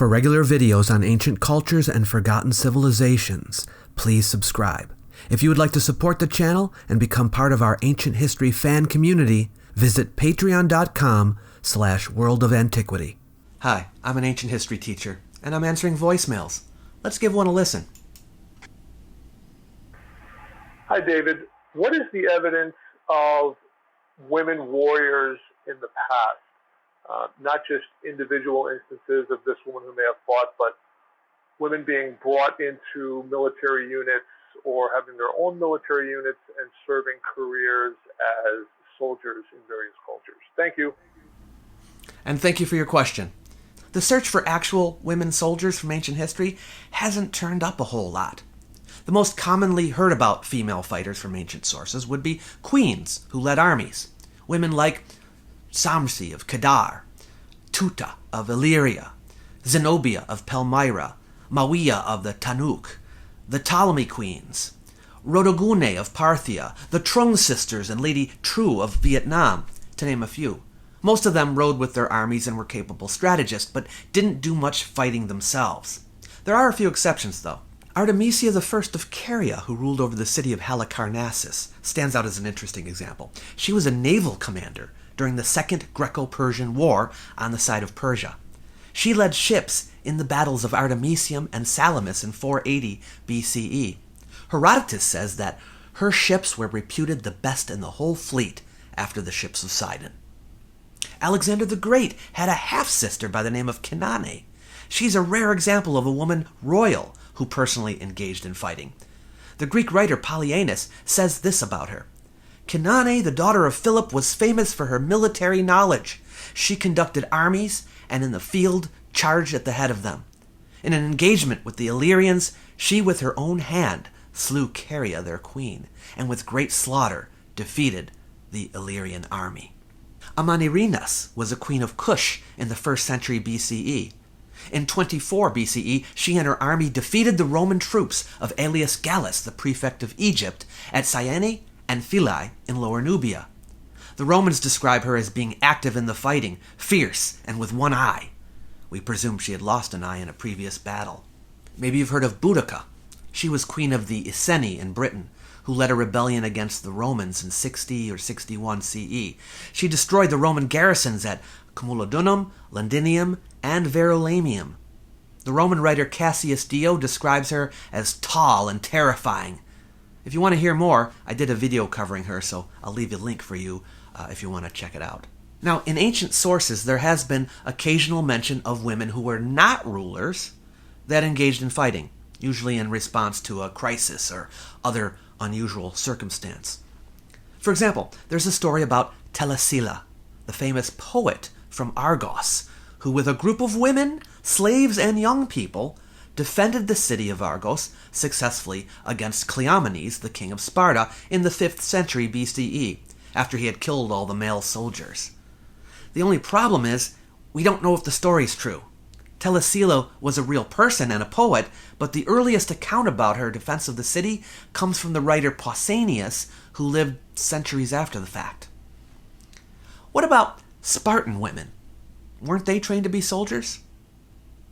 For regular videos on ancient cultures and forgotten civilizations, please subscribe. If you would like to support the channel and become part of our ancient history fan community, visit patreon.com/World of Antiquity. Hi, I'm an ancient history teacher, and I'm answering voicemails. Let's give one a listen. Hi, David. What is the evidence of women warriors in the past? Not just individual instances of this woman who may have fought, but women being brought into military units or having their own military units and serving careers as soldiers in various cultures. Thank you. And thank you for your question. The search for actual women soldiers from ancient history hasn't turned up a whole lot. The most commonly heard about female fighters from ancient sources would be queens who led armies. Women like Samsi of Kedar, Tuta of Illyria, Zenobia of Palmyra, Mawia of the Tanukh, the Ptolemy queens, Rodogune of Parthia, the Trung sisters and Lady Tru of Vietnam, to name a few. Most of them rode with their armies and were capable strategists, but didn't do much fighting themselves. There are a few exceptions, though. Artemisia I of Caria, who ruled over the city of Halicarnassus, stands out as an interesting example. She was a naval commander during the Second Greco-Persian War on the side of Persia. She led ships in the battles of Artemisium and Salamis in 480 BCE. Herodotus says that her ships were reputed the best in the whole fleet after the ships of Sidon. Alexander the Great had a half-sister by the name of Kenani. She's a rare example of a woman royal who personally engaged in fighting. The Greek writer Polyaenus says this about her. Kenani, the daughter of Philip, was famous for her military knowledge. She conducted armies and in the field charged at the head of them. In an engagement with the Illyrians, she with her own hand slew Caria, their queen, and with great slaughter defeated the Illyrian army. Amaninas was a queen of Kush in the 1st century BCE. In 24 BCE, she and her army defeated the Roman troops of Aelius Gallus, the prefect of Egypt, at Syene and Philae in Lower Nubia. The Romans describe her as being active in the fighting, fierce, and with one eye. We presume she had lost an eye in a previous battle. Maybe you've heard of Boudicca. She was queen of the Iceni in Britain, who led a rebellion against the Romans in 60 or 61 CE. She destroyed the Roman garrisons at Camulodunum, Londinium, and Verulamium. The Roman writer Cassius Dio describes her as tall and terrifying. If you want to hear more, I did a video covering her, so I'll leave a link for you if you want to check it out. Now, in ancient sources, there has been occasional mention of women who were not rulers that engaged in fighting, usually in response to a crisis or other unusual circumstance. For example, there's a story about Telesilla, the famous poet from Argos, who with a group of women, slaves, and young people defended the city of Argos successfully against Cleomenes, the king of Sparta, in the 5th century BCE, after he had killed all the male soldiers. The only problem is, we don't know if the story's true. Telesilla was a real person and a poet, but the earliest account about her defense of the city comes from the writer Pausanias, who lived centuries after the fact. What about Spartan women? Weren't they trained to be soldiers?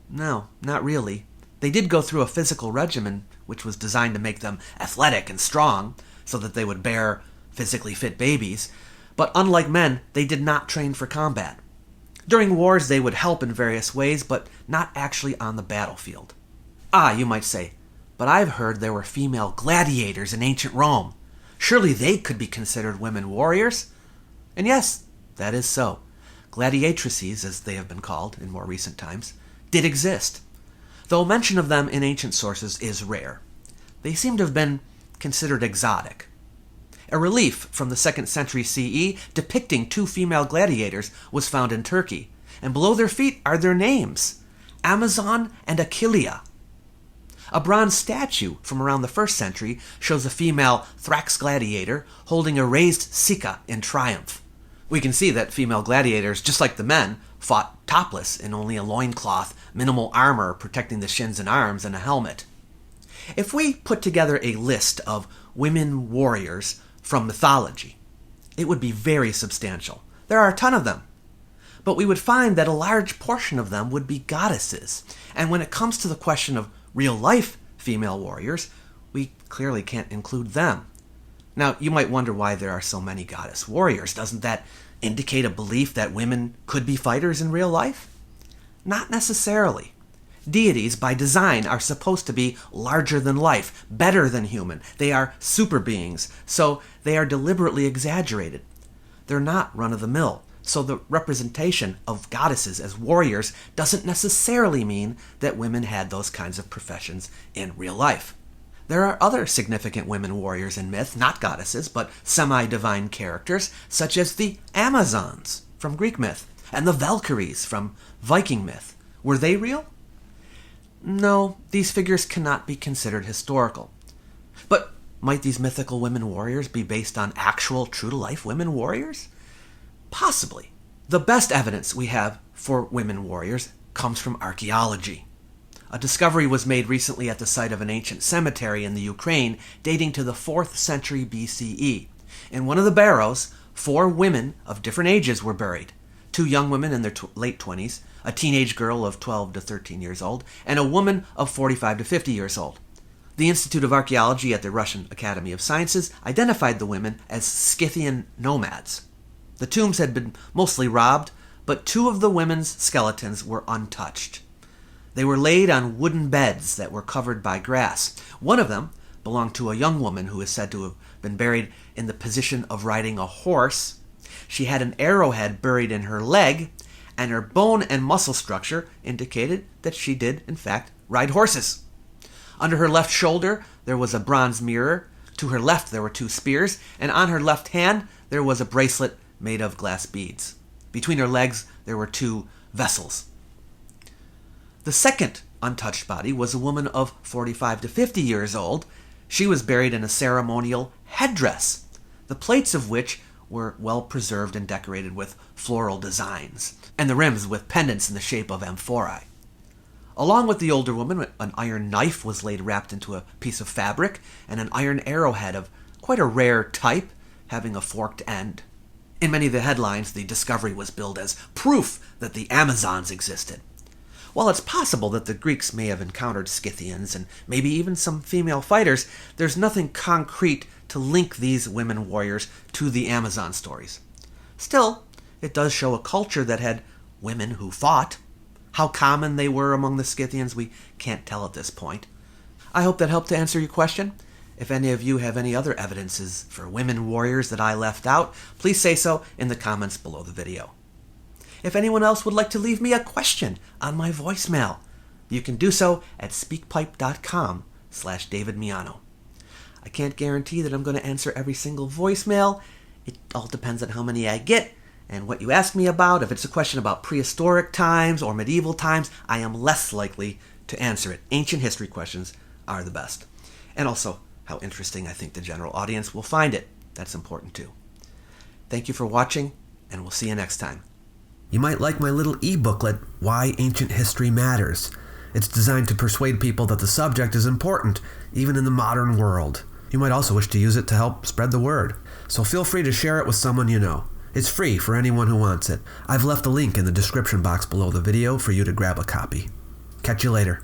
No, not really. They did go through a physical regimen which was designed to make them athletic and strong so that they would bear physically fit babies, but unlike men, they did not train for combat. During wars, they would help in various ways, but not actually on the battlefield. You might say, but I've heard there were female gladiators in ancient Rome. Surely they could be considered women warriors? And yes, that is so. Gladiatrices, as they have been called in more recent times, did exist, though mention of them in ancient sources is rare. They seem to have been considered exotic. A relief from the 2nd century CE depicting 2 female gladiators was found in Turkey, and below their feet are their names, Amazon and Achillea. A bronze statue from around the 1st century shows a female Thrax gladiator holding a raised sika in triumph. We can see that female gladiators, just like the men, fought topless in only a loincloth, minimal armor protecting the shins and arms, and a helmet. If we put together a list of women warriors from mythology, it would be very substantial. There are a ton of them. But we would find that a large portion of them would be goddesses. And when it comes to the question of real-life female warriors, we clearly can't include them. Now, you might wonder why there are so many goddess warriors. Doesn't that indicate a belief that women could be fighters in real life? Not necessarily. Deities, by design, are supposed to be larger than life, better than human. They are super beings, so they are deliberately exaggerated. They're not run-of-the-mill, so the representation of goddesses as warriors doesn't necessarily mean that women had those kinds of professions in real life. There are other significant women warriors in myth, not goddesses, but semi-divine characters, such as the Amazons from Greek myth and the Valkyries from Viking myth. Were they real? No, these figures cannot be considered historical. But might these mythical women warriors be based on actual, true-to-life women warriors? Possibly. The best evidence we have for women warriors comes from archaeology. A discovery was made recently at the site of an ancient cemetery in the Ukraine dating to the 4th century BCE. In one of the barrows, 4 women of different ages were buried. 2 young women in their late 20s, a teenage girl of 12 to 13 years old, and a woman of 45 to 50 years old. The Institute of Archaeology at the Russian Academy of Sciences identified the women as Scythian nomads. The tombs had been mostly robbed, but 2 of the women's skeletons were untouched. They were laid on wooden beds that were covered by grass. One of them belonged to a young woman who is said to have been buried in the position of riding a horse. She had an arrowhead buried in her leg, and her bone and muscle structure indicated that she did, in fact, ride horses. Under her left shoulder, there was a bronze mirror. To her left, there were 2 spears, and on her left hand, there was a bracelet made of glass beads. Between her legs, there were 2 vessels. The second untouched body was a woman of 45 to 50 years old. She was buried in a ceremonial headdress, the plates of which were well preserved and decorated with floral designs, and the rims with pendants in the shape of amphorae. Along with the older woman, an iron knife was laid wrapped into a piece of fabric, and an iron arrowhead of quite a rare type, having a forked end. In many of the headlines, the discovery was billed as proof that the Amazons existed. While it's possible that the Greeks may have encountered Scythians and maybe even some female fighters, there's nothing concrete to link these women warriors to the Amazon stories. Still, it does show a culture that had women who fought. How common they were among the Scythians, we can't tell at this point. I hope that helped to answer your question. If any of you have any other evidences for women warriors that I left out, please say so in the comments below the video. If anyone else would like to leave me a question on my voicemail, you can do so at speakpipe.com/David Miano. I can't guarantee that I'm going to answer every single voicemail. It all depends on how many I get and what you ask me about. If it's a question about prehistoric times or medieval times, I am less likely to answer it. Ancient history questions are the best. And also, how interesting I think the general audience will find it. That's important too. Thank you for watching, and we'll see you next time. You might like my little e-booklet, Why Ancient History Matters. It's designed to persuade people that the subject is important, even in the modern world. You might also wish to use it to help spread the word. So feel free to share it with someone you know. It's free for anyone who wants it. I've left a link in the description box below the video for you to grab a copy. Catch you later.